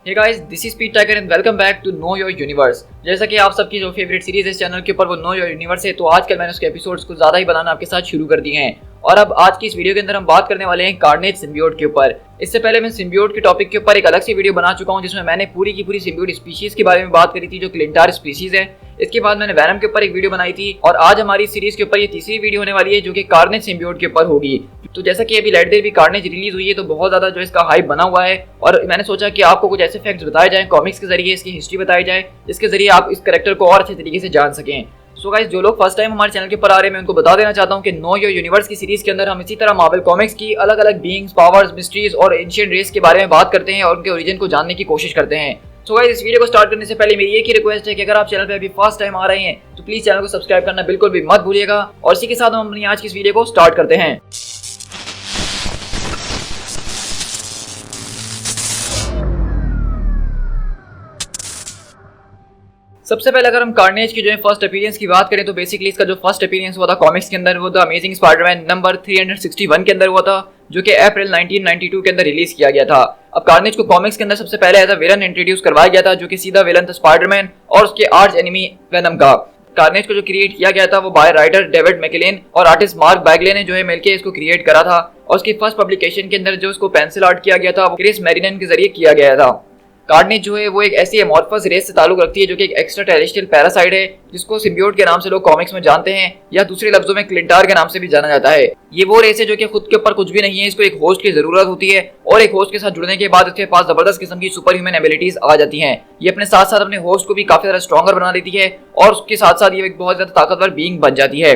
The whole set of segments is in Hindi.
Hey guys, this is Pete tiger and welcome back to know your universe. जैसा कि आप सबकी जो फेवरेट सीरीज है इस चैनल के ऊपर वो नो योर यूनिवर्स है, तो आजकल मैंने उसके एपिसोड्स को ज्यादा ही बनाना आपके साथ शुरू कर दिए हैं। और अब आज की इस वीडियो के अंदर हम बात करने वाले हैं कार्नेज सिम्बियोट के ऊपर। इससे पहले मैं सिम्बियोट के टॉपिक के ऊपर एक अलग सी वीडियो बना चुका हूं जिसमें मैंने पूरी की पूरी सिम्बियोट स्पीशीज के बारे में बात करी थी जो क्लिंटार स्पीशीज है। इसके बाद मैंने वैनम के ऊपर एक वीडियो बनाई थी और आज हमारी सीरीज के ऊपर ये तीसरी वीडियो होने वाली है जो कि कार्नेज सिम्बियोट के ऊपर होगी। तो जैसा कि अभी लाइट देर भी कार्नेज रिलीज हुई है तो बहुत ज्यादा जो इसका हाइप बना हुआ है और मैंने सोचा कि आपको कुछ ऐसे फैक्ट्स बताए जाएं कॉमिक्स के जरिए, इसकी हिस्ट्री बताई जाए जिसके जरिए आप इस कैरेक्टर को और अच्छे तरीके से जान सकें। सो गाइस, जो लोग फर्स्ट टाइम हमारे चैनल के ऊपर आ रहे हैं मैं उनको बता देना चाहता हूं कि नो योर यूनिवर्स की सीरीज के अंदर हम इसी तरह मार्वल कॉमिक्स की अलग अलग बीइंग्स, पावर्स, मिस्ट्रीज और एंशिएंट रेस के बारे में बात करते हैं और उनके ओरिजिन को जानने की कोशिश करते हैं। सो गाइस, इस वीडियो को स्टार्ट करने से पहले मेरी एक ही रिक्वेस्ट है कि अगर आप चैनल पे अभी फर्स्ट टाइम आ रहे हैं तो प्लीज चैनल को सब्सक्राइब करना बिल्कुल भी मत भूलिएगा। और इसी के साथ हम अपनी आज की इस वीडियो को स्टार्ट करते हैं। सबसे पहले अगर हम कार्नेज की जो है फर्स्ट अपीयरेंस की बात करें तो बेसिकली इसका जो फर्स्ट अपीयरेंस हुआ था कॉमिक्स के अंदर वो द अमेजिंग स्पाइडरमैन नंबर 361 के अंदर हुआ था जो कि अप्रैल 1992 के अंदर रिलीज किया गया था। अब कार्नेज को कॉमिक्स के अंदर सबसे पहले एज अ विलन इंट्रोड्यूस करवाया गया था जो कि सीधा विलन था स्पाइडरमैन और उसके आर्च एनिमी वेनम का। कार्नेज को जो क्रिएट किया गया था वो बाय राइटर डेविड मैकलेन और आर्टिस्ट मार्क बैगले ने जो है मिलकर इसको क्रिएट करा था। और उसकी फर्स्ट पब्लिकेशन के अंदर जो उसको पेंसिल आर्ट किया गया था वो क्रिस मेरिनन के जरिए किया गया था। कार्नेज जो है वो एक ऐसी एमॉर्फस रेस से ताल्लुक रखती है जो कि एक एक्स्ट्रा टेरेस्ट्रियल पैरासाइट है जिसको सिम्बियोट के नाम से लोग कॉमिक्स में जानते हैं या दूसरे लफ्जों में क्लिंटार के नाम से भी जाना जाता है। ये वो रेस है जो कि खुद के ऊपर कुछ भी नहीं है, इसको एक होस्ट की जरूरत होती है और एक होस्ट के साथ जुड़ने के बाद इसके पास जबरदस्त किस्म की सुपर ह्यूमन एबिलिटीज आ जाती हैं। ये अपने साथ साथ अपने होस्ट को भी काफी ज्यादा स्ट्रॉन्गर बना देती है और उसके साथ साथ ये एक बहुत ज्यादा ताकतवर बीइंग बन जाती है।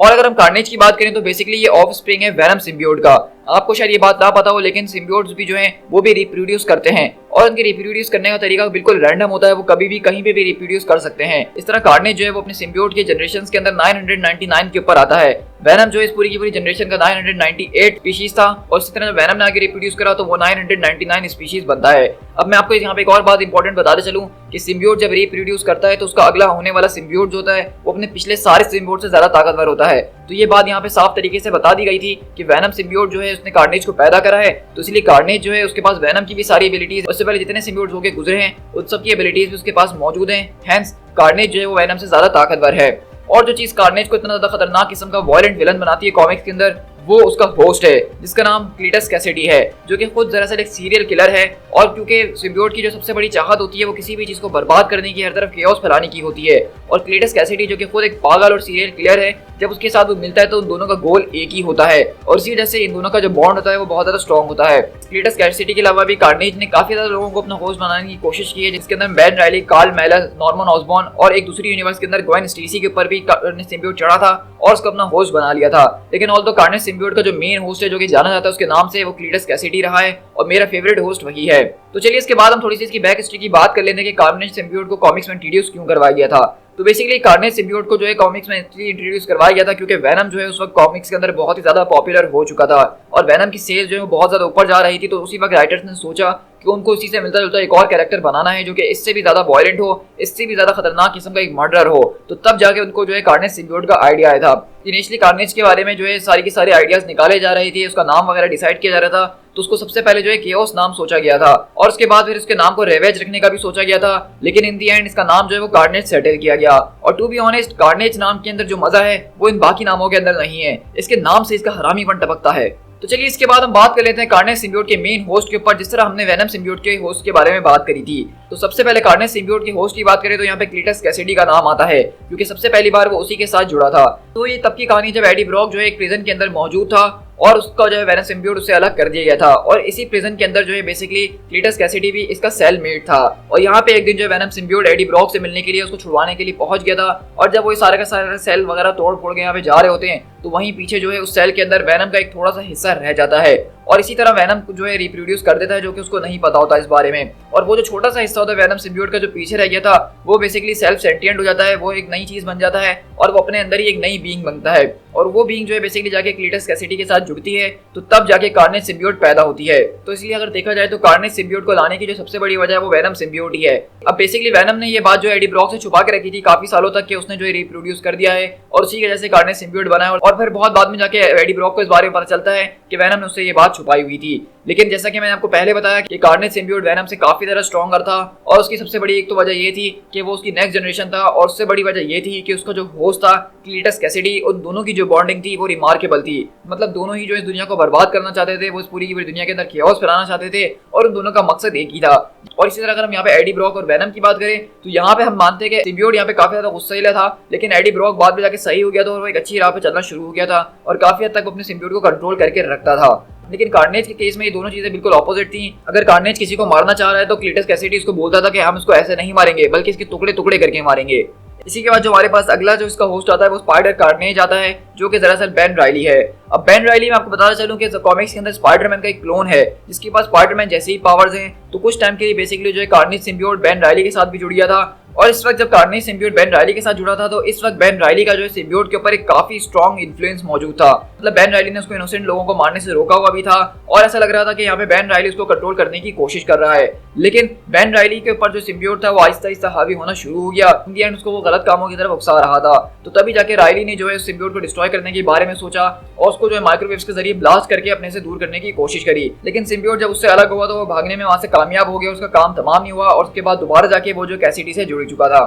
और अगर हम कार्नेज की बात करें तो बेसिकली ये ऑफ स्प्रिंग है वेनम सिम्बियोट का। आपको शायद ये बात ना पता हो लेकिन सिम्बियोट्स भी जो हैं वो भी रिप्रोड्यूस करते हैं और उनके रिप्रोड्यूस करने का तरीका बिल्कुल रैंडम होता है, वो कभी भी कहीं पे भी रिप्रोड्यूस कर सकते हैं। इस तरह कार्नेज जो है वो अपने सिम्बियोट के जनरेशंस के अंदर 999 के ऊपर आता है। वेनम जो इस पूरी की पूरी जनरेशन का 998 स्पीशीज था और इसी तरह वेनम ने आगे रिप्रोड्यूस करा तो वो 999 स्पीशीज बनता है। अब मैं आपको यहाँ पे एक और बात इंपॉर्टेंट बताते चलूं कि सिम्बियोट जब रिप्रोड्यूस करता है तो उसका अगला होने वाला सिम्बियोट जो होता है वो अपने पिछले सारे सिम्बियोट से ज्यादा ताकतवर होता है। तो ये बात यहाँ पे साफ तरीके से बता दी गई थी कि वेनम सिम्बियोट जो है उसने कार्नेज को पैदा करा है तो इसलिए कार्नेज जो है उसके पास वेनम की भी सारी एबिलिटीज उससे पहले जितने सिम्बियोट्स होके गुजरे हैं उन सब की एबिलिटीज भी उसके पास मौजूद हैं। हेंस कार्नेज जो है वो वेनम से ज्यादा ताकतवर है। और जो चीज कार्नेज को इतना ज्यादा खतरनाक किस्म का वायलेंट विलन बनाती है कॉमिक्स के अंदर वो उसका होस्ट है जिसका नाम क्लीटस कैसिडी है जो कि खुद दरअसल एक सीरियल किलर है। और क्योंकि सिम्बियोट की जो सबसे बड़ी चाहत होती है वो किसी भी चीज को बर्बाद करने की, हर तरफ केओस फैलाने की होती है। और क्लीटस कैसिडी जो कि खुद एक पागल और सीरियल किलर है, जब उसके साथ वो मिलता है तो उन दोनों का गोल एक ही होता है और इसी वजह से इन दोनों का जो बॉन्ड होता है वो बहुत ज्यादा स्ट्रॉन्ग होता है। क्लीटस कैसिडी के अलावा भी कार्नेज ने काफी ज्यादा लोगों को अपना होस्ट बनाने की कोशिश की है जिसके अंदर Ben Reilly, Carl Mailer, Norman Osborn और एक दूसरी यूनिवर्स के अंदर ग्वेन स्टेसी के ऊपर भी सिम्बियोट चढ़ा था और उसको अपना होस्ट बना लिया था। लेकिन ऑल्दो कार्नेज सिम्बियोट का जो मेन होस्ट है जो कि जाना जाता है उसके नाम से वो क्लीटस कैसिडी रहा है और मेरा फेवरेट होस्ट वही है। तो चलिए इसके बाद हम थोड़ी सी इसकी बैक हिस्ट्री की बात कर लेते हैं कि कार्नेज सिम्बियोट को कॉमिक्स में इंट्रोड्यूस क्यों करवाया गया था। तो बेसिकली कार्नेज सिम्बियोट को जो है कॉमिक्स में इंट्रोड्यूस करवाया गया था क्योंकि वेनम जो है उस वक्त कॉमिक्स के अंदर बहुत ही ज्यादा पॉपुलर हो चुका था और वेनम की सेल्स जो है बहुत ज्यादा ऊपर जा रही थी। तो उसी वक्त राइटर्स ने सोचा कि उनको इसी से मिलता जुलता एक और कैरेक्टर बनाना है जो कि इससे भी ज्यादा वायलेंट हो, इससे भी ज्यादा खतरनाक किस्म का एक मर्डर हो। तो तब जाके उनको जो है कार्नेज सिम्बियोट का आइडिया आया था। इनिशियली कार्नेज के बारे में जो है सारी की सारे आइडियाज निकाले जा रहे थे, उसका नाम वगैरह डिसाइड किया जा रहा था। तो उसको सबसे पहले जो है केओस नाम सोचा गया था और उसके बाद फिर उसके नाम को रेवेज रखने का भी सोचा गया था, लेकिन इन दी एंड इसका नाम जो है वो कार्नेज सेटल किया गया। और टू बी ऑनेस्ट कार्नेज नाम के अंदर जो मजा है वो इन बाकी नामों के अंदर नहीं है, इसके नाम से इसका हरामीपन टपकता है। तो चलिए इसके बाद हम बात कर लेते हैं कार्नेज सिम्बियोट के मेन होस्ट के ऊपर, जिस तरह हमने वेनम सिम्बियोट के होस्ट के बारे में बात करी थी। तो सबसे पहले कार्नेज सिम्बियोट के होस्ट की बात करें तो यहाँ पे क्लीटस कैसिडी का नाम आता है क्योंकि सबसे पहली बार वो उसी के साथ जुड़ा था। तो ये तब की कहानी जब एडी ब्रॉक जो है एक प्रिजन के अंदर मौजूद था और उसका जो है वेनम सिम्बियोट उससे अलग कर दिया गया था और इसी प्रिजन के अंदर जो है बेसिकली क्लीटस कैसिडी भी इसका सेल मेट था। और यहाँ पे एक दिन जो है वेनम सिम्बियोट एडी ब्रॉक से मिलने के लिए, उसको छुड़वाने के लिए पहुंच गया था और जब वो सारे का सारा सेल वगैरह तोड़ फोड़ के यहाँ पे जा रहे होते हैं तो वहीं पीछे जो है उस सेल के अंदर वेनम का एक थोड़ा सा हिस्सा रह जाता है और इसी तरह वेनम जो है रिप्रोड्यूस कर देता है जो कि उसको नहीं पता होता इस बारे में। और वो जो छोटा सा हिस्सा होता है वेनम सिम्बियोट का जो पीछे रह गया था वो बेसिकली सेल्फ सेंटिएंट हो जाता है, वो एक नई चीज बन जाता है और वो अपने अंदर ही एक नई बीइंग बनता है और वो बीइंग जो है बेसिकली जाके क्लीटस कैसिडी के साथ जुड़ती है तो तब जाके कार्नेज सिम्बियोट पैदा होती है। तो इसलिए अगर देखा जाए तो कार्नेज सिम्बियोट को लाने की जो सबसे बड़ी वजह है वो वेनम सिम्बियोट ही है। अब बेसिकली वेनम ने ये बात जो एडी ब्रॉक से छुपा के रखी थी काफी सालों तक कि उसने जो है रिप्रोड्यूस कर दिया है और उसी की वजह से कार्नेज सिम्बियोट बना है और और फिर बहुत बाद में जाके एडी ब्रॉक को इस बारे में पता चलता है कि वेनम ने उससे ये बात छुपाई हुई थी। लेकिन जैसा कि मैंने आपको पहले बताया कि कार्नेज सिम्बियोट वेनम से काफी ज्यादा स्ट्रॉन्गर था और उसकी सबसे बड़ी एक तो वजह ये थी कि वो उसकी नेक्स्ट जनरेशन था, और उससे बड़ी वजह ये थी कि उसका जो होस्ट था क्लीटस कैसिडी, उन दोनों की जो बॉन्डिंग थी वो रिमार्केबल थी। मतलब दोनों ही जो इस दुनिया को बर्बाद करना चाहते थे, वो इस पूरी की पूरी दुनिया के अंदर केओस फैलाना चाहते थे, और उन दोनों का मकसद एक ही था। और इसी तरह अगर हम यहाँ पे एडी ब्रॉक और वेनम की बात करें तो यहाँ पे हम मानते हैं कि सिम्बियोट यहाँ पे काफी ज्यादा गुस्सैला था, लेकिन एडी ब्रॉक बाद में जाके सही हो गया था और वो एक अच्छी राह पे चलना शुरू हो गया था और काफी हद तक वो अपने सिम्बियोट को कंट्रोल करके रखता था। लेकिन कार्नेज के केस में ये दोनों चीजें बिल्कुल ऑपोजिट थी। अगर कार्नेज किसी को मारना चाह रहा है तो क्लीटस कैसिडी उसको बोलता था कि हम इसको ऐसे नहीं मारेंगे बल्कि इसके टुकड़े टुकड़े करके मारेंगे। इसी के बाद जो हमारे पास अगला जो इसका होस्ट आता है वो स्पाइडर कार्नेज आता है, जो कि दरअसल बेन राइली है। अब बेन राइली मैं आपको बताना चलूं कि कॉमिक्स के अंदर स्पाइडरमैन का एक क्लोन है जिसके पास स्पाइडरमैन जैसे ही पावर्स हैं। तो कुछ टाइम के लिए बेसिकली जो है कार्नेज सिम्बियोट बेन राइली के साथ भी जुड़ गया था, और इस वक्त जब कार्नेज सिम्बियोट बेन राइली के साथ जुड़ा था तो इस वक्त बेन राइली का जो है सिम्बियोट के ऊपर एक काफी स्ट्रॉन्ग इन्फ्लुएंस मौजूद था। मतलब बेन राइली ने उसको इनोसेंट लोगों को मारने से रोका हुआ भी था और ऐसा लग रहा था कि यहाँ पे बेन राइली उसको कंट्रोल करने की कोशिश कर रहा है। लेकिन बेन राइली के ऊपर जो सिम्बियोट था वो आहिस्ता आहिस्ता हावी होना शुरू हो गया। इन दी एंड उसको वो गलत कामों की तरफ उकसा रहा था। तो तभी जाके राइली ने जो है सिम्बियोट को डिस्ट्रॉय करने के बारे में सोचा और उसको जो है माइक्रोवेव्स के जरिए ब्लास्ट करके अपने से दूर करने की कोशिश करी। लेकिन सिम्बियोट जब उससे अलग हुआ तो वो भागने में वहां से कामयाब हो गया, उसका काम तमाम नहीं हुआ और उसके बाद दोबारा जाके वो जो कैसिडी से जुड़ चुका था।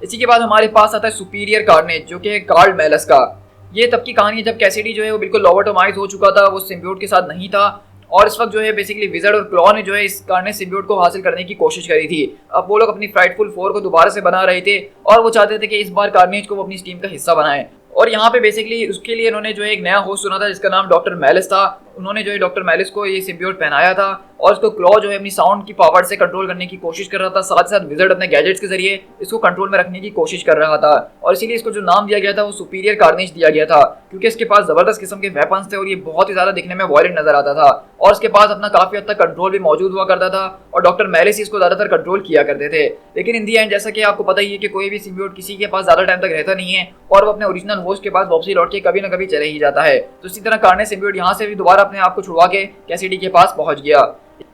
इसी के बाद हमारे पास आता है सुपीरियर कार्नेज, जो कि कार्ल मेलस का। ये तब की कहानी है जब कैसिडी जो है वो बिल्कुल लोबोटोमाइज हो चुका था, वो सिम्बियोट के साथ नहीं था और इस वक्त जो है बेसिकली विजर्ड और क्लॉ ने जो है इस कार्नेज सिम्बियोट को हासिल करने की कोशिश करी थी। अब वो लोग अपनी फ्राइटफुल 4 को दोबारा से बना रहे थे और वो चाहते थे कि इस बार कार्नेज को वो अपनी टीम का हिस्सा बनाएं। और यहाँ पे बेसिकली उसके लिए इन्होंने जो है एक नया होस्ट चुना था जिसका नाम डॉक्टर मेलिस था। उन्होंने जो है डॉक्टर मेलिस को ये सिम्बियोट पहनाया था और इसको क्लॉ जो है अपनी साउंड की पावर से कंट्रोल करने की कोशिश कर रहा था, साथ साथ विजर्ड अपने गैजेट्स के जरिए इसको कंट्रोल में रखने की कोशिश कर रहा था। और इसीलिए इसको जो नाम दिया गया था वो सुपीरियर कार्नेज दिया गया था, क्योंकि इसके पास जबरदस्त किस्म के वेपन्स थे और ये बहुत ही ज्यादा दिखने में वायलेंट नजर आता था और इसके पास अपना काफी हद तक कंट्रोल भी मौजूद हुआ करता था और डॉक्टर मेलिस इसको ज्यादातर कंट्रोल किया करते थे। लेकिन इन दी एंड जैसा कि आपको पता ही है कि कोई भी सिम्बियोट किसी के पास ज्यादा टाइम तक रहता नहीं है और वो अपने ओरिजिनल होस्ट के पास वापसी लौट के कभी ना कभी चले ही जाता है। तो इसी तरह कार्नेज सिम्बियोट यहाँ से भी दोबारा अपने आप को छुड़वा के कैसिडी के पास पहुंच गया।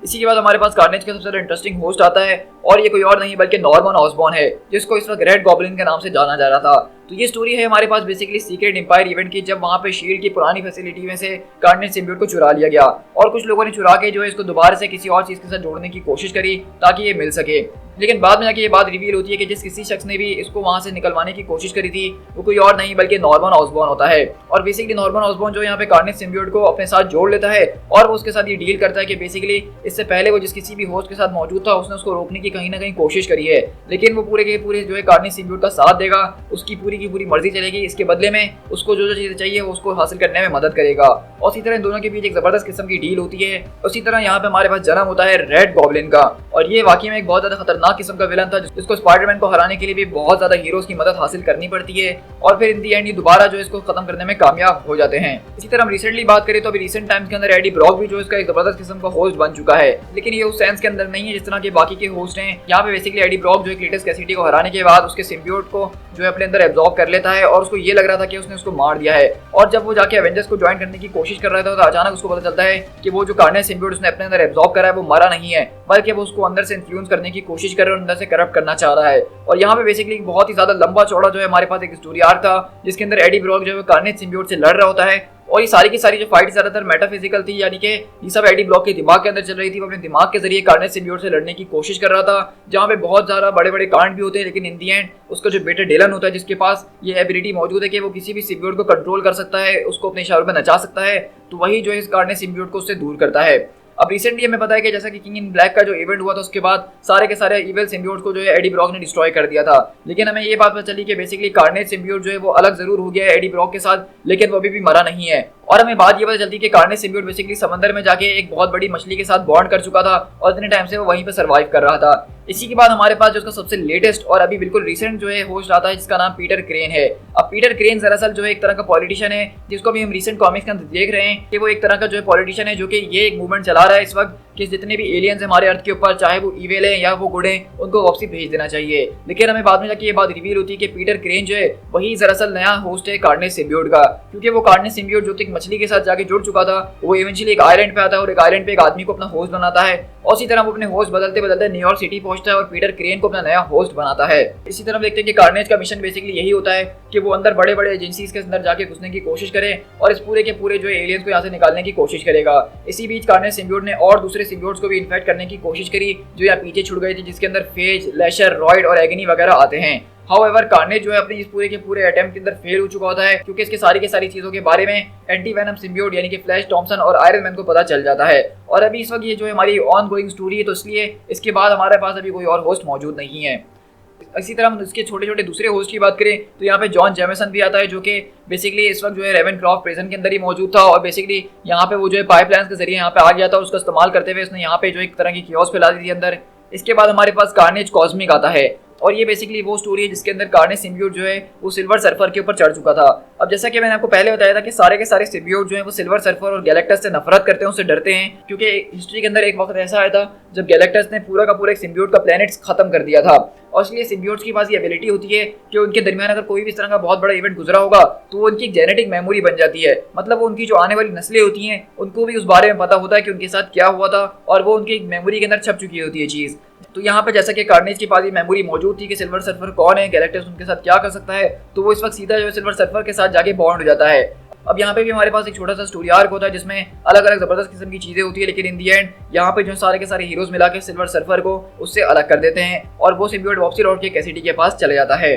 इसी के बाद हमारे पास कार्नेज का सबसे ज्यादा इंटरेस्टिंग होस्ट आता है और ये कोई और नहीं बल्कि नॉर्मन ऑसबॉर्न है, जिसको इस वक्त रेड गॉब्लिन के नाम से जाना जा रहा था। तो ये स्टोरी है हमारे पास बेसिकली सीक्रेट एम्पायर इवेंट की, जब वहां पे शील्ड की पुरानी फैसिलिटी में से कार्नेज सिम्बियोट को चुरा लिया गया और कुछ लोगों ने चुरा के जो है इसको दोबारा से किसी और चीज के साथ जोड़ने की कोशिश करी ताकि ये मिल सके। लेकिन बाद में जाके ये बात रिवील होती है कि जिस किसी शख्स ने भी इसको वहां से निकलवाने की कोशिश करी थी वो कोई और नहीं बल्कि नॉर्मन ऑसबॉर्न होता है। और बेसिकली नॉर्मन ऑसबॉर्न जो यहाँ पे कार्नेज सिम्बियोट को अपने साथ जोड़ लेता है और वो उसके साथ ये डील करता है कि बेसिकली इससे पहले वो जिस किसी भी होस्ट के साथ मौजूद था उसने उसको रोकने की कहीं ना कहीं कोशिश करी है, लेकिन वो पूरे के पूरे जो है कार्नेज सिम्बियोट का साथ देगा, उसकी पूरी की पूरी मर्जी चलेगी, इसके बदले में उसको जो जो चीजें चाहिए वो उसको हासिल करने में मदद करेगा। और इसी तरह इन दोनों के बीच एक जबरदस्त किस्म की डील होती है। उसी तरह यहाँ पे हमारे पास जन्म होता है रेड गॉब्लिन का, और ये वाकई में एक बहुत ज्यादा खतरनाक किस्म का विलन था जिसको स्पाइडरमैन को हराने के लिए भी बहुत ज्यादा हीरोज की मदद हासिल करनी पड़ती है और फिर इन दी एंड ये दोबारा जो इसको खत्म करने में कामयाब हो जाते हैं। इसी तरह हम रिसेंटली बात करें तो अभी रिसेंट टाइम्स के अंदर एडी ब्रॉक भी जो इसका एक जबरदस्त किस्म का होस्ट बन चुका है, लेकिन ये उस सेंस के अंदर नहीं है जिस तरह के बाकी के होस्ट हैं। यहाँ पे बेसिकली एडी ब्रॉक जो है क्लीटस कैसिडी को हराने के बाद उसके सिम्बियोट को जो है अपने अंदर एब्जॉर्ब कर लेता है और उसको ये लग रहा था कि उसने उसको मार दिया है। और जब वो जाके एवेंजर्स को ज्वाइन करने की कोशिश कर रहा था तो अचानक उसको पता चलता है कि वो जो कार्नेज सिम्बियोट उसने अपने अंदर एब्जॉर्ब करा है वो मरा नहीं है, बल्कि वो उसको अंदर से इन्फ्लुएंस करने की कोशिश कर रहा है और अंदर से करप्ट करना चाह रहा है। और यहाँ पे बेसिकली बहुत ही ज्यादा लंबा चौड़ा जो है हमारे पास एक स्टोरी आर्क था जिसके अंदर एडी ब्रॉक जो है कार्नेज सिम्बियोट से लड़ रहा होता है और ये सारी की सारी जो फाइट ज्यादातर मेटाफिजिकल थी, यानी कि ये सब एडी ब्रॉक के दिमाग के अंदर चल रही थी। वो अपने दिमाग के जरिए कार्नेज सिम्बियोट से लड़ने की कोशिश कर रहा था, जहाँ पे बहुत ज्यादा बड़े बड़े कांड भी होते हैं, लेकिन इन दी एंड उसका जो बेटा डेलन होता है जिसके पास ये एबिलिटी मौजूद है कि वो किसी भी सिम्बियोट को कंट्रोल कर सकता है, उसको अपने इशारों में नचा सकता है, तो वही जो है इस कार्नेज सिम्बियोट को उससे दूर करता है। अब रिसेंटली हमें पता है कि जैसा कि किंग इन ब्लैक का जो इवेंट हुआ था उसके बाद सारे के सारे इविल सिम्बियोट्स को जो है एडी ब्रॉक ने डिस्ट्रॉय कर दिया था, लेकिन हमें ये बात पता चली कि बेसिकली कार्नेज सिम्बियोट जो है वो अलग जरूर हो गया है एडी ब्रॉक के साथ, लेकिन वो अभी भी मरा नहीं है। और हमें बात ये पता चलती है कि कार्नेज सिम्बियोट बेसिकली समंदर में जाके एक बहुत बड़ी मछली के साथ बॉन्ड कर चुका था और इतने टाइम से वो वहीं पे सर्वाइव कर रहा था। इसी के बाद हमारे पास जो उसका सबसे लेटेस्ट और अभी बिल्कुल रिसेंट जो है होस्ट आता है जिसका नाम पीटर क्रेन है। अब पीटर क्रेन दरअसल जो है एक तरह का पॉलिटिशियन है जिसको भी हम रिसेंट कॉमिक्स के अंदर देख रहे हैं कि वो एक तरह का जो है पॉलिटिशियन है जो कि ये एक मूवमेंट चला रहा है इस वक्त कि जितने भी एलियंस हैं हमारे अर्थ के ऊपर, चाहे वो ईविल है या वो गुड हैं, उनको वापसी भेज देना चाहिए। लेकिन हमें बाद में जाके ये बात रिवील होती है कि पीटर क्रेन जो है वही दरअसल नया होस्ट है कार्नेज सिम्बियोट का, क्योंकि वो कार्नेज सिम्बियोट जो एक मछली के साथ जाके जुड़ चुका था वो इवेंचुअली एक आइलैंड पे आता है और एक आइलैंड पे एक आदमी को अपना होस्ट बनाता है और इसी तरह वो अपने होस्ट बदलते बदलते न्यूयॉर्क सिटी पहुंचता है और पीटर क्रेन को अपना नया होस्ट बनाता है। इसी तरह देखते हैं कि कार्नेज का मिशन बेसिकली यही होता है कि वो अंदर बड़े बड़े एजेंसीज के अंदर जाके घुसने की कोशिश करे और इस पूरे के पूरे जो एलियंस को यहाँ से निकालने की कोशिश करेगा। इसी बीच कार्नेज सिम्बियोट ने और दूसरे सिम्बियोट्स को भी इन्फेक्ट करने की कोशिश करी जो यहाँ पीछे छुड़ गए थे, जिसके अंदर फेज, लेशर, रॉयड और एगनी वगैरह आते हैं। हाउएवर कार्नेज जो है अपनी इस पूरे के पूरे अटेम्प्ट के अंदर फेल हो चुका होता है, क्योंकि इसके सारी की सारी चीजों के बारे में एंटी वेनम सिम्बियोट यानी कि फ्लैश थॉम्पसन और आयरन मैन को पता चल जाता है। और अभी इस वक्त ये जो है हमारी ऑन गोइंग स्टोरी है, तो इसलिए इसके बाद हमारे पास अभी कोई और होस्ट मौजूद नहीं है। इसी तरह हम इसके छोटे छोटे दूसरे होस्ट की बात करें तो यहाँ पे जॉन जेमिसन भी आता है, जो कि बेसिकली इस वक्त जो है रेवेनक्रॉफ्ट प्रिजन के अंदर ही मौजूद था और बेसिकली यहाँ पे वो जो है पाइपलाइंस के जरिए यहाँ पे आ गया था और उसका इस्तेमाल करते हुए उसने यहाँ पे जो एक तरह की कियोस फैला दी थी अंदर। इसके बाद हमारे पास कार्नेज कॉस्मिक आता है और ये बेसिकली वो स्टोरी है जिसके अंदर कार्नेज सिम्बियोट जो है वो सिल्वर सर्फर के ऊपर चढ़ चुका था। अब जैसा कि मैंने आपको पहले बताया था कि सारे के सारे सिम्बियोट जो है वो सिल्वर सर्फर और गैलेक्टस से नफरत करते हैं, उससे डरते हैं, क्योंकि हिस्ट्री के अंदर एक वक्त ऐसा आया था जब गैलेक्टस ने पूरा का पूरा एक सिम्बियोट का प्लेनेट खत्म कर दिया था। और इसलिए सिम्बियोट्स के पास ये एबिलिटी होती है कि उनके दरमियान अगर कोई भी इस तरह का बहुत बड़ा इवेंट गुजरा होगा तो वो उनकी जेनेटिक मेमोरी बन जाती है। मतलब वो उनकी जो आने वाली नस्लें होती हैं उनको भी उस बारे में पता होता है कि उनके साथ क्या हुआ था और वो उनकी मेमोरी के अंदर छप चुकी होती है चीज़। तो यहाँ पे जैसा कि कार्नेज के पास ये मेमोरी मौजूद थी कि सिल्वर सर्फर कौन है, गैलेक्टस उनके साथ क्या कर सकता है, तो वो इस वक्त सीधा जो है सिल्वर सर्फर के साथ जाके बॉन्ड हो जाता है। अब यहाँ पे भी हमारे पास एक छोटा सा स्टोरी आर्क होता है जिसमें अलग अलग जबरदस्त किस्म की चीजें होती है, लेकिन इन दी एंड यहाँ पे जो सारे के सारे हीरोज मिला के सिल्वर सर्फर को उससे अलग कर देते हैं और वो सिम्बियोट वापसी लौट के कैसिडी के पास चले जाता है।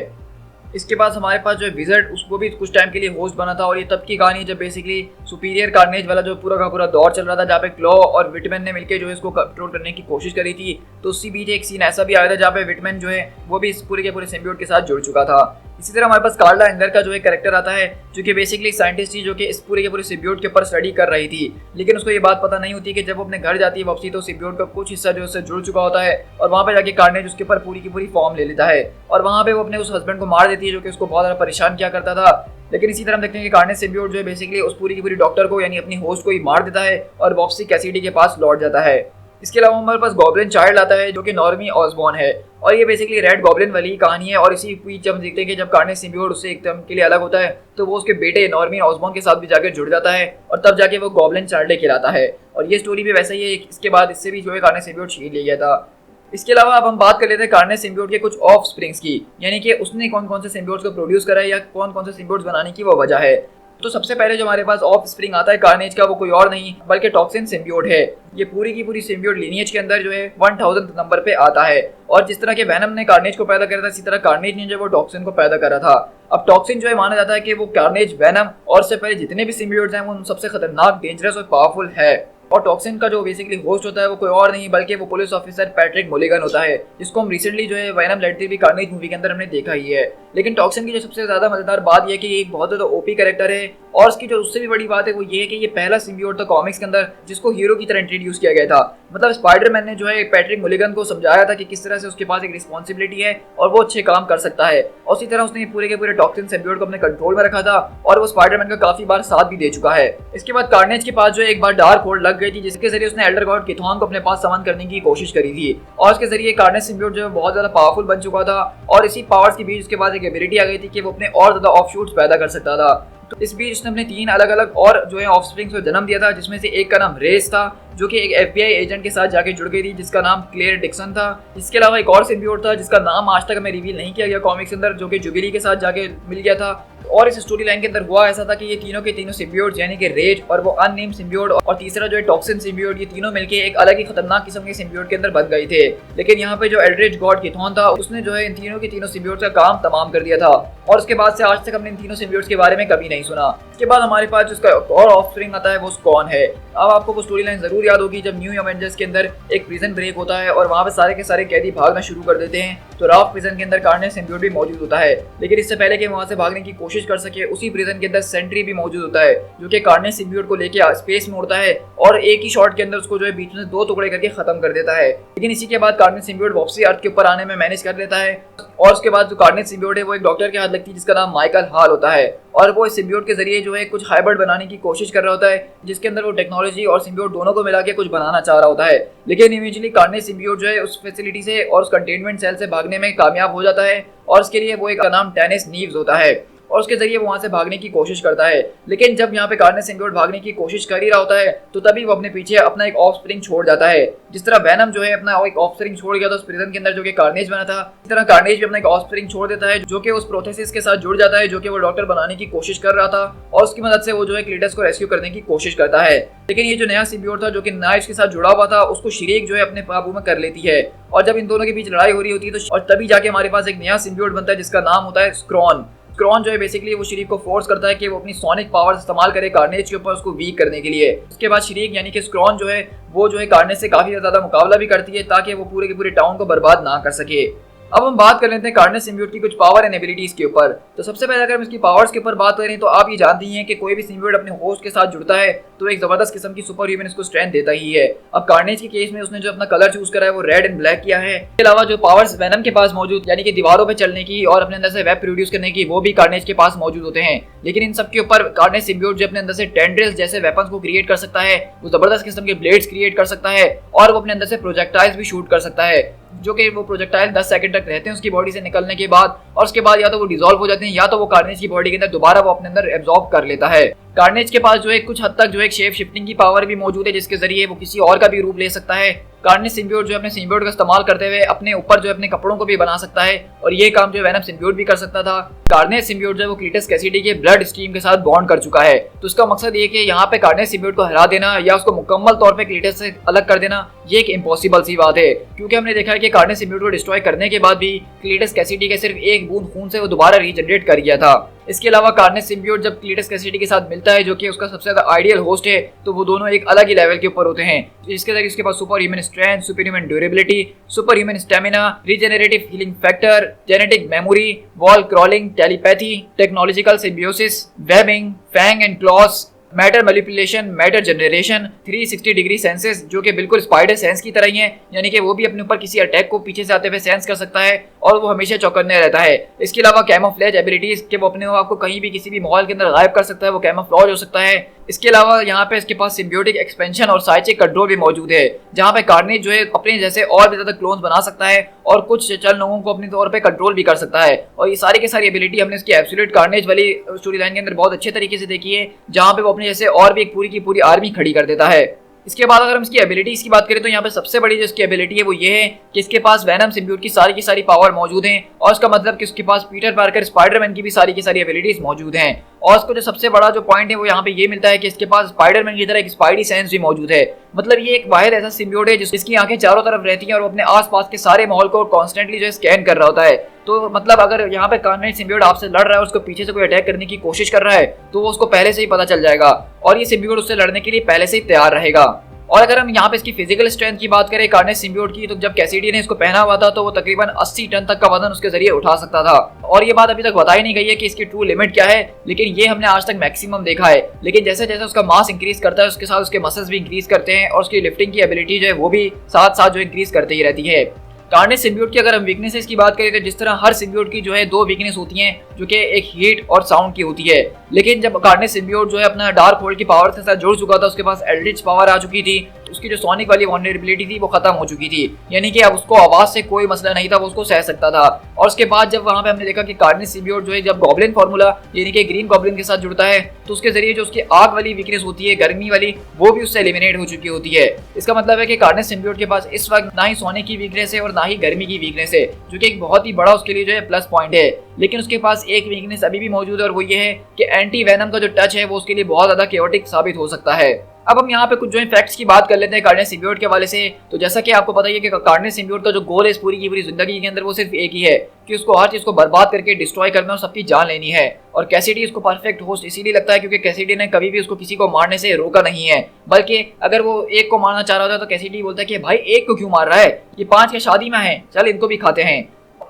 इसके बाद हमारे पास जो है विजर्ड, उसको भी कुछ टाइम के लिए होस्ट बना था और ये तब की कहानी है जब बेसिकली सुपीरियर कार्नेज वाला जो पूरा का पूरा दौर चल रहा था, जहाँ पे क्लॉ और विटमैन ने मिलकर जो है इसको कंट्रोल करने की कोशिश करी थी। तो उसी बीच एक सीन ऐसा भी आया था जहाँ पे विटमैन जो है वो भी इस पूरे के पूरे सिम्बियोट के साथ जुड़ चुका था। इसी तरह हमारे पास कार्ला एंगर का जो एक कैरेक्टर आता है जो कि बेसिकली साइंटिस्ट थी जो कि इस पूरे के पूरे सिम्बियोट के ऊपर स्टडी कर रही थी, लेकिन उसको ये बात पता नहीं होती कि जब वो अपने घर जाती है वापसी तो सिम्बियोट का कुछ हिस्सा जो उससे जुड़ चुका होता है और वहाँ पे जाके कार्नेज उसके ऊपर पूरी की पूरी फॉर्म ले लेता है और वहाँ पे वो अपने उस हस्बैंड को मार देती है जो कि उसको बहुत ज़्यादा परेशान किया करता था। लेकिन इसी तरह हम देखते हैं कि कार्नेज सिम्बियोट जो है बेसिकली उस पूरी की पूरी डॉक्टर को यानी अपनी होस्ट को ही मार देता है और वापसी कैसिडी के पास लौट जाता है। इसके अलावा हमारे पास गॉब्लिन चाइल्ड आता है जो कि नॉर्मी ऑसबॉर्न है और ये बेसिकली रेड गॉब्लिन वाली कहानी है। और इसी बीच जब हम देखते हैं कि जब कार्नेज सिम्बियोट उससे एकदम के लिए अलग होता है तो वो उसके बेटे नॉर्मी ऑसबॉर्न के साथ भी जाकर जुड़ जाता है और तब जाके वो गॉब्लिन चाइल्ड कहलाता है। और ये स्टोरी भी वैसा ही है, इसके बाद इससे भी जो है कार्नेज सिम्बियोट छीन लिया गया था। इसके अलावा अब हम बात कर लेते हैं कार्नेज सिम्बियोट के कुछ ऑफ स्प्रिंग्स की, यानी कि उसने कौन कौन से सिम्बियोट्स को प्रोड्यूस करा है या कौन कौन से सिम्बियोट्स बनाने की वो वजह है। तो सबसे पहले जो हमारे पास ऑफ स्प्रिंग आता है कार्नेज का वो कोई और नहीं बल्कि टॉक्सिन सिम्बियोट है। ये पूरी की पूरी सिम्बियोट लीनियज के अंदर जो है 1000 नंबर पे आता है और जिस तरह के वेनम ने कार्नेज को पैदा करा था इसी तरह कार्नेज ने जो वो टॉक्सिन को पैदा करा था। अब टॉक्सिन जो है माना जाता है कि वो कार्नेज, वेनम और से पहले जितने भी सिम्बियोट्स हैं वो सबसे खतरनाक, डेंजरस और पावरफुल है। और टॉक्सिन का जो बेसिकली होस्ट होता है वो कोई और नहीं बल्कि वो पुलिस ऑफिसर पैट्रिक मुलिगन होता है, जिसको हम रिसेंटली जो है वेनम लड़ती हुई कार्नेज मूवी के अंदर हमने देखा ही है। लेकिन टॉक्सिन की जो सबसे ज्यादा मजेदार बात यह है कि ये एक बहुत ज्यादा ओपी कैरेक्टर है और उसकी जो उससे भी बड़ी बात है वो ये है कि ये पहला सिम्बियोट था कॉमिक्स के अंदर जिसको हीरो की तरह इंट्रोड्यूस किया गया था। मतलब स्पाइडरमैन ने जो है पैट्रिक मुलिगन को समझाया था कि किस तरह से उसके पास एक रिस्पॉन्सिबिलिटी है और वो अच्छे काम कर सकता है और उसी तरह उसने पूरे के पूरे टॉक्सिन सिम्बियोट को अपने कंट्रोल में रखा था और वो स्पाइडरमैन का काफी बार साथ भी दे चुका है। इसके बाद कार्नेज के पास जो एक बार डार्क होल्ड लग गई थी जिसके जरिए उसने एल्डर गॉड किथॉन को अपने पास सामान करने की कोशिश करी थी और उसके जरिए कार्नेज सिम्बियोट जो है बहुत ज्यादा पावरफुल बन चुका था और इसी पावर्स के बीच उसके पास एक एबिलिटी आ गई थी कि वो अपने और ज्यादा ऑफशूट्स पैदा कर सकता था। तो इस बीच उसने अपने 3 अलग अलग और जो है ऑफस्प्रिंग्स को जन्म दिया था, जिसमें से एक का नाम रेस था जो कि एक FBI एजेंट के साथ जाके जुड़ गई थी जिसका नाम क्लेयर डिक्सन था। इसके अलावा एक और सिम्बियोट था जिसका नाम आज तक हमें रिवील नहीं किया गया कॉमिक्स के अंदर, जो कि जुबिली के साथ जाके मिल गया था। और इस स्टोरी लाइन के अंदर हुआ ऐसा था कि ये तीनों के तीनों सिम्बियोट यानी कि रेज और वो अननेम सिम्बियोट और तीसरा जो है टॉक्सिन सिम्बियोट, ये तीनों मिलके एक अलग ही खतरनाक किस्म के सिम्बियोट के अंदर बन गए थे। लेकिन यहाँ पे जो एल्ड्रिच गॉड किथॉन था उसने जो है इन तीनों के तीनों सिम्बियोट्स का काम तमाम कर दिया था और उसके बाद से आज तक हमने इन तीनों सिम्बियोट्स के बारे में कभी नहीं सुना। इसके बाद हमारे पास जिसका और ऑफस्प्रिंग आता है वो स्कॉन है। अब आपको वो स्टोरी लाइन जरूर याद होगी जब न्यू अवेंजर्स के अंदर एक प्रिजन ब्रेक होता है और वहाँ पे सारे के सारे कैदी भागना शुरू कर देते हैं तो राफ प्रिजन के अंदर कार्नेज सिम्बियोट भी मौजूद होता है। लेकिन इससे पहले कि वहाँ से भागने की कोशिश कर सके उसी प्रिजन के अंदर सेंट्री भी मौजूद होता है जो कि कार्नेज सिम्बियोट को लेके स्पेस में उड़ता है और एक ही शॉट के अंदर उसको जो है बीच में 2 टुकड़े करके खत्म कर देता है। लेकिन इसी के बाद कार्नेज सिम्बियोट वापसी अर्थ के ऊपर आने में मैनेज कर लेता है और उसके बाद जो कार्नेज सिम्बियोट है वो एक डॉक्टर के हाथ लगती है जिसका नाम माइकल हाल होता है और वो इस सिम्बियोट के जरिए जो है कुछ हाइब्रिड बनाने की कोशिश कर रहा होता है जिसके अंदर वो टेक्नोलॉजी और सिम्बियोट दोनों को मिला के कुछ बनाना चाह रहा होता है। लेकिन इवेंचुअली कार्नेज सिम्बियोट जो है उस फैसिलिटी से और उस कंटेनमेंट सेल से भागने में कामयाब हो जाता है और उसके लिए वो एक नाम टेनिस नीव्स होता है और उसके जरिए वो वहां से भागने की कोशिश करता है। लेकिन जब यहाँ पे कार्नेज सिम्बियोट भागने की कोशिश कर ही रहा होता है तो तभी वो अपने पीछे अपना एक ऑफस्प्रिंग छोड़ जाता है। जिस तरह वेनम जो है अपना एक ऑफस्प्रिंग छोड़ गया था उस प्रिजन के अंदर जो कि कार्नेज बना था, इस तरह कार्नेज भी अपना एक ऑफस्प्रिंग छोड़ देता है जो कि उस प्रोथेसिस के साथ जुड़ जाता है जो कि वो डॉक्टर बनाने की कोशिश कर रहा था, और उसकी मदद से वो जो है क्लीटस को रेस्क्यू करने की कोशिश करता है। लेकिन ये जो नया सिम्बियोट था जो कि नाइफ्स के साथ जुड़ा हुआ था उसको शरीक जो है अपने काबू में कर लेती है, और जब इन दोनों के बीच लड़ाई हो रही होती है तो और तभी जाके हमारे पास एक नया सिम्बियोट बनता है जिसका नाम होता है स्क्रॉन। स्क्रॉन जो है बेसिकली वो शरीक को फोर्स करता है कि वो अपनी सोनिक पावर इस्तेमाल करे कार्नेज के ऊपर उसको वीक करने के लिए। उसके बाद शरीक यानी कि स्क्रॉन जो है वो जो है कार्नेज से काफी ज्यादा मुकाबला भी करती है ताकि वो पूरे के पूरे टाउन को बर्बाद ना कर सके। अब हम बात कर लेते हैं कार्नेज सिम्बियोट की कुछ पावर एंड एबिलिटीज के ऊपर। तो सबसे पहले अगर हम इसकी पावर्स के ऊपर बात करें तो आप ये जानती हैं कि कोई भी सिम्बियोट अपने होस्ट के साथ जुड़ता है तो एक जबरदस्त किस्म की सुपर ह्यूमन इसको स्ट्रेंथ देता ही है। अब कार्नेज के केस में उसने जो अपना कलर चूज करा है वो रेड एंड ब्लैक किया है। इसके अलावा जो पावर्स वेनम के पास मौजूद यानी कि दीवारों पर चलने की और अपने अंदर से वेब प्रोड्यूस करने की वो भी कार्नेज के पास मौजूद होते हैं। लेकिन इन सब के ऊपर कार्नेज सिम्बियोट जो अपने अंदर से टेंड्रिल्स जैसे वेपन्स को क्रिएट कर सकता है, वो जबरदस्त किस्म के ब्लेड्स क्रिएट कर सकता है और वो अपने अंदर से प्रोजेक्टाइल्स भी शूट कर सकता है जो कि वो प्रोजेक्टाइल 10 सेकंड तक रहते हैं उसकी बॉडी से निकलने के बाद, और उसके बाद या तो वो डिसॉल्व हो जाते हैं या तो वो कार्नेज की बॉडी के अंदर दोबारा वो अपने अंदर एब्जॉर्ब कर लेता है। कार्नेज के पास जो है कुछ हद तक जो है शेप शिफ्टिंग की पावर भी मौजूद है जिसके जरिए वो किसी और का भी रूप ले सकता है। कार्नेज सिम्बियोट जो अपने सिम्बियोट का इस्तेमाल करते हुए अपने ऊपर जो अपने कपड़ों को भी बना सकता है और ये काम जो वेनम सिम्बियोट भी कर सकता था। कार्नेज सिम्बियोट जो वो क्लीटस कैसिडी के ब्लड स्ट्रीम के साथ बॉन्ड कर चुका है, तो उसका मकसद ये कि यहाँ पे कार्नेज सिम्बियोट को हरा देना या उसको मुकम्मल तौर पे क्लीटस से अलग कर देना ये एक इम्पॉसिबल सी बात है, क्योंकि हमने देखा है कि कार्नेज सिम्बियोट को डिस्ट्रॉय करने के बाद भी क्लीटस कैसिडी के सिर्फ एक बूंद खून से वो दोबारा रीजनरेट कर गया था। इसके अलावा कार्नेज सिम्बियोट जब क्लीटस कैसिडी के साथ मिलता है जो कि उसका सबसे ज्यादा आइडियल होस्ट है तो वो दोनों एक अलग ही लेवल के ऊपर होते हैं, जिसके जरिए उसके पास super human strength, super human durability, super human stamina, regenerative healing factor, genetic memory, wall crawling, telepathy, technological symbiosis, webbing, fang and claws, matter manipulation, matter generation, 360 degree senses जो कि बिल्कुल स्पाइडर सेंस की तरह ही है, यानी कि वो भी अपने ऊपर किसी अटैक को पीछे से आते हुए सेंस कर सकता है और वो हमेशा चौकन्ने रहता है। इसके अलावा कैमोफ्लेज एबिलिटीज कि वो अपने आप को कहीं भी किसी भी माहौल के अंदर गायब कर सकता है, वो कैमोफ्लेज हो सकता है। इसके अलावा यहाँ पे इसके पास सिम्बियोटिक एक्सपेंशन और साइकिक कंट्रोल भी मौजूद है जहाँ पे कार्नेज जो है अपने जैसे और भी ज्यादा क्लोन्स बना सकता है और कुछ चल लोगों को अपने तौर पे कंट्रोल भी कर सकता है। और ये सारी की सारी एबिलिटी हमने इसकी एब्सोल्यूट कार्नेज वाली स्टोरी लाइन के अंदर बहुत अच्छे तरीके से देखी है जहाँ पे वो अपने जैसे और भी एक पूरी की पूरी आर्मी खड़ी कर देता है। इसके बाद अगर हम इसकी एबिलिटीज की बात करें तो यहाँ पे सबसे बड़ी जो इसकी एबिलिटी है वो ये है कि इसके पास वेनम सिम्बियोट की सारी पावर मौजूद हैं और इसका मतलब कि उसके पास पीटर पार्कर स्पाइडरमैन की भी सारी एबिलिटीज मौजूद हैं। और इसको जो सबसे बड़ा जो पॉइंट है वो यहाँ पे ये मिलता है कि इसके पास स्पाइडरमैन की तरह एक स्पाइडी सेंस भी मौजूद है। मतलब ये एक वाहिद ऐसा सिम्बियोट है जिसकी आंखें चारों तरफ रहती हैं और वो अपने आसपास के सारे माहौल को कॉन्स्टेंटली जो है स्कैन कर रहा होता है। तो मतलब अगर यहाँ पे कार्नेज सिम्बियोट आपसे लड़ रहा है, उसको पीछे से कोई अटैक करने की कोशिश कर रहा है तो वो उसको पहले से ही पता चल जाएगा और ये सिम्बियोट उससे लड़ने के लिए पहले से ही तैयार रहेगा। और अगर हम यहाँ पे इसकी फिजिकल स्ट्रेंथ की बात करें कार्नेज सिम्बियोट की, तो जब कैसिडी ने इसको पहना हुआ था तो वो तकरीबन 80 टन तक का वजन उसके जरिए उठा सकता था। और ये बात अभी तक बताई नहीं गई है कि इसकी ट्रू लिमिट क्या है, लेकिन ये हमने आज तक मैक्सिमम देखा है। लेकिन जैसे जैसे उसका मास इंक्रीज करता है उसके साथ उसके मसल्स भी इंक्रीज करते हैं और उसकी लिफ्टिंग की एबिलिटी जो है वो भी साथ साथ जो इंक्रीज करते ही रहती है। कार्नेज सिम्बियोट की अगर हम वीकनेसेस की बात करें तो जिस तरह हर सिम्बियोट की जो है दो वीकनेस होती हैं जो कि एक हीट और साउंड की होती है, लेकिन जब कार्नेज सिम्बियोट जो है अपना डार्क होल्ड की पावर के साथ जुड़ चुका था उसके पास एल्डिच पावर आ चुकी थी, उसकी जो सोनिक वाली वल्नरेबिलिटी थी वो खत्म हो चुकी थी, यानी कि अब उसको आवाज से कोई मसला नहीं था, वो उसको सह सकता था। और उसके बाद जब वहां पे हमने देखा कि कार्नेज सिम्बियोट जो है जब गॉब्लिन फार्मूला यानी कि ग्रीन गॉब्लिन के साथ जुड़ता है तो उसके जरिए जो उसकी आग वाली वीकनेस होती है, गर्मी वाली, वो भी उससे एलिमिनेट हो चुकी होती है। इसका मतलब है कि कार्नेज सिम्बियोट के पास इस वक्त ना ही सोनिक की वीकनेस है और ना ही गर्मी की वीकनेस है, जो कि एक बहुत ही बड़ा उसके लिए जो है प्लस पॉइंट है। लेकिन उसके पास एक वीकनेस अभी भी मौजूद है और वो ये है कि एंटी वेनम का जो टच है वो उसके लिए बहुत ज्यादा केओटिक साबित हो सकता है। अब हम यहाँ पे कुछ जो है फैक्ट्स की बात कर लेते हैं कार्नेज सिम्बियोट के हवाले से। तो जैसा कि आपको पता ही है कि कार्नेज सिम्बियोट का जो गोल है इस पूरी की पूरी जिंदगी के अंदर वो सिर्फ एक ही है कि उसको हर चीज को बर्बाद करके डिस्ट्रॉय करना और सबकी जान लेनी है। और कैसिडी उसको परफेक्ट होस्ट इसीलिए लगता है क्योंकि कैसिडी ने कभी भी उसको किसी को मारने से रोका नहीं है, बल्कि अगर वो एक को मारना चाह रहा होता तो कैसिडी बोलता है कि भाई एक को क्यों मार रहा है, ये 5 के शादी में है, चल इनको भी खाते हैं।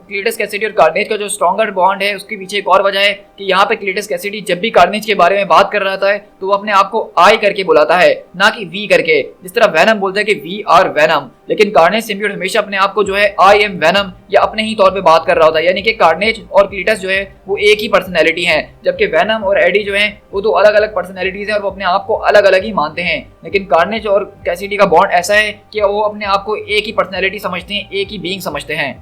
क्लीटस कैसिडी और कार्नेज का जो स्ट्रॉन्गर बॉन्ड है उसके पीछे एक और वजह है कि यहाँ पे क्लीटस कैसिडी जब भी कार्नेज के बारे में बात कर रहा था तो वो अपने आप को आई करके बुलाता है, ना कि वी करके, जिस तरह वेनम बोलता है कि वी आर वेनम। लेकिन कार्नेज सिम्बियोट हमेशा अपने आप को जो है आई एम वेनम या अपने ही तौर पे बात कर रहा होता है, यानी कि कार्नेज और क्लीटस जो है वो एक ही पर्सनैलिटी है, जबकि वेनम और एडी जो है वो दो अलग अलग पर्सनैलिटीज है और वो अपने आप को अलग अलग ही मानते हैं। लेकिन कार्नेज और कैसिडी का बॉन्ड ऐसा है कि वो अपने आप को एक ही पर्सनैलिटी समझते हैं, एक ही बीइंग समझते हैं।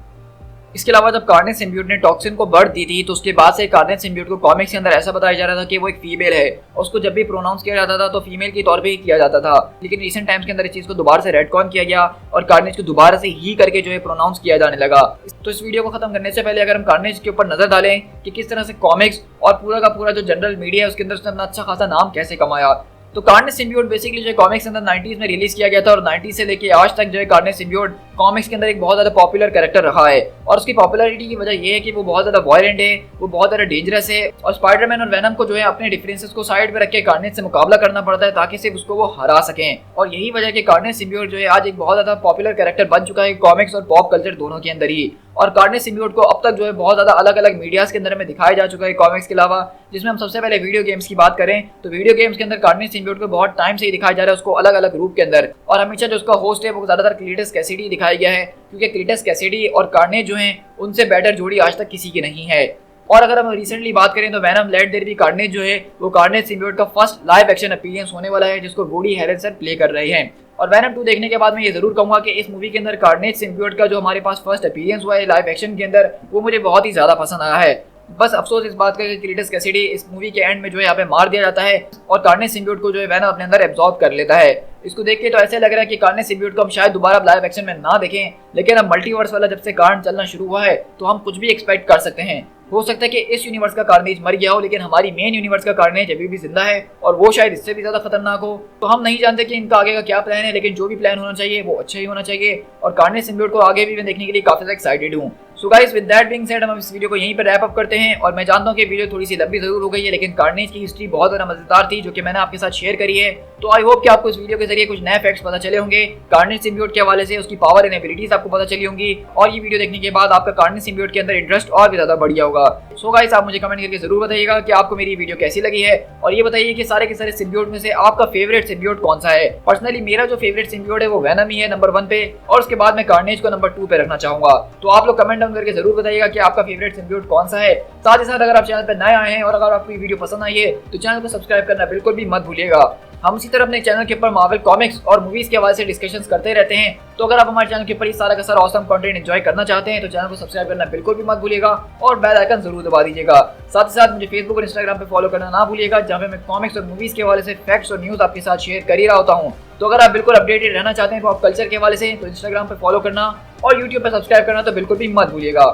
इसके अलावा जब कार्नेज सिम्बियोट ने टॉक्सिन को बर्थ दी थी तो उसके बाद से कार्नेज सिम्बियोट को कॉमिक्स के अंदर ऐसा बताया जा रहा था कि वो एक फीमेल है और उसको जब भी प्रोनाउंस किया जाता था तो फीमेल के तौर पे ही किया जाता था। लेकिन रिसेंट टाइम्स के अंदर इस चीज को दोबारा से रेडकॉन किया गया और कार्नेज को दोबारा से ही करके जो है प्रोनाउंस किया जाने लगा। तो इस वीडियो को खत्म करने से पहले अगर हम कार्नेज के ऊपर नजर डालें कि किस तरह से कॉमिक्स और पूरा का पूरा जो जनरल मीडिया है उसके अंदर उसने अपना अच्छा खासा नाम कैसे कमाया। तो कार्नेज सिम्बियोट बेसिकली जो कॉमिक्स के अंदर 90s में रिलीज किया गया था और 90s से लेके आज तक जो है कार्नेज सिम्बियोट कॉमिक्स के अंदर एक बहुत ज्यादा पॉपुलर कैरेक्टर रहा है। और उसकी पॉपुलैरिटी की वजह यह है कि वो बहुत ज्यादा वायलेंट है, वो बहुत ज्यादा डेंजरस है और स्पाइडरमैन और वेनम को जो है अपने डिफरेंसेस को साइड पे रख के कार्नेज से मुकाबला करना पड़ता है ताकि सिर्फ उसको वो हरा सकें। और यही वजह है कि कार्नेज सिम्बियोट जो है आज एक बहुत ज्यादा पॉपुलर कैरेक्टर बन चुका है कॉमिक्स और पॉप कल्चर दोनों के अंदर ही। और कार्नेज सिम्बियोट को अब तक जो है बहुत ज्यादा अलग अलग मीडियाज के अंदर में दिखाया जा चुका है कॉमिक्स के अलावा। जिसमें हम सबसे पहले वीडियो गेम्स की बात करें तो वीडियो गेम्स के अंदर कार्नेज सिम्बियोट को बहुत टाइम से ही दिखाया जा रहा है उसको अलग अलग रूप के अंदर। और हमेशा जो उसका होस्ट है वो ज्यादातर क्लीटस कैसिडी दिखाया गया है क्योंकि क्लीटस कैसिडी और कार्नेज जो है उनसे बेटर जोड़ी आज तक किसी की नहीं है। और अगर हम रिसेंटली बात करें तो Venom let there be Carnage जो है वो कार्नेज सिम्बियोट का फर्स्ट लाइव एक्शन अपीयरेंस होने वाला है जिसको वुडी हैरेल्सन प्ले कर रहे हैं। और वेनम 2 देखने के बाद मैं ये जरूर कहूंगा कि इस मूवी के अंदर कार्नेज सिम्बियोट का जो हमारे पास फर्स्ट अपीयरेंस हुआ है लाइव एक्शन के अंदर वो मुझे बहुत ही ज्यादा पसंद आया है। बस अफसोस इस बात का कि क्लीटस कैसिडी इस मूवी के एंड में जो है यहाँ पे मार दिया जाता है और कार्नेज सिम्बियोट को जो है वेनम अपने अंदर एब्जॉर्ब कर लेता है। इसको देख के तो ऐसे लग रहा है कि कार्नेज सिम्बियोट को हम शायद दोबारा लाइव एक्शन में ना देखें, लेकिन अब मल्टीवर्स वाला जब से कारण चलना शुरू हुआ है तो हम कुछ भी एक्सपेक्ट कर सकते हैं। हो सकता है कि इस यूनिवर्स का कार्नेज मर गया हो लेकिन हमारी मेन यूनिवर्स का कार्नेज अभी भी जिंदा है और वो शायद इससे भी ज्यादा खतरनाक हो। तो हम नहीं जानते कि इनका आगे का क्या प्लान है, लेकिन जो भी प्लान होना चाहिए वो अच्छा ही होना चाहिए और कार्नेज सिम्बियोट को आगे भी मैं देखने के लिए काफी ज्यादा एक्साइटेड हूँ। So guys with that being said हम इस वीडियो को यहीं पर रैप अप करते हैं। और मैं जानता हूँ कि वीडियो थोड़ी सी लंबी जरूर हो गई है लेकिन कार्नेज की हिस्ट्री बहुत ज्यादा मजेदार थी जो कि मैंने आपके साथ शेयर करी है। तो आई होप कि आपको इस वीडियो के जरिए कुछ नए फैक्ट्स पता चले होंगे कार्नेज सिम्बियोट के हवाले से, उसकी पावर एंड एबिलिटीज आपको पता चली होंगी और ये वीडियो देखने के बाद आपका कार्नेज सिम्बियोट के अंदर इंटरेस्ट और भी ज्यादा बढ़ गया होगा। सो गाइस आप मुझे कमेंट करके जरूर बताइएगा कि आपको मेरी वीडियो कैसी लगी है और ये बताइए कि सारे के सारे सिम्बियोट में से आपका फेवरेट सिम्बियोट कौन सा है। पर्सनली मेरा जो फेवरेट सिम्बियोट है वो वेनम ही है नंबर 1 पे और उसके बाद मैं कार्नेज को नंबर 2 पे रखना चाहूंगा। तो आप लोग कमेंट डाउन करके जरूर बताइएगा कि आपका फेवरेट सिम्बियोट कौन सा है। साथ ही साथ अगर आप चैनल पर नए आए हैं और अगर आपको ये वीडियो पसंद आई है तो चैनल को सब्सक्राइब करना बिल्कुल भी मत भूलिएगा। हम इसी तरह अपने चैनल के ऊपर मार्वल कॉमिक्स और मूवीज के हवाले से डिस्कशंस करते रहते हैं। तो अगर आप हमारे चैनल के ऊपर इस सारा का सारा ऑसम कंटेंट एंजॉय करना चाहते हैं तो चैनल को सब्सक्राइब करना बिल्कुल भी मत भूलिएगा और बेल आइकन जरूर दबा दीजिएगा। साथ ही साथ मुझे फेसबुक और इंस्टाग्राम पे फॉलो करना ना भूलिएगा जहाँ पे मैं कॉमिक्स और मूवीज के हवाले से फैक्ट्स और न्यूज आपके साथ शेयर कर ही रहा होता हूँ। तो अगर आप बिल्कुल अपडेटेड रहना चाहते हैं पॉप कल्चर के हवाले से तो इंस्टाग्राम पे फॉलो करना और यूट्यूब पे सब्सक्राइब करना तो बिल्कुल भी मत भूलिएगा।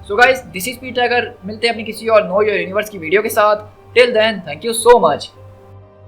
So guys this is Peter, मिलते हैं अपनी किसी और नो योर यूनिवर्स की वीडियो के साथ। Till then thank you so much.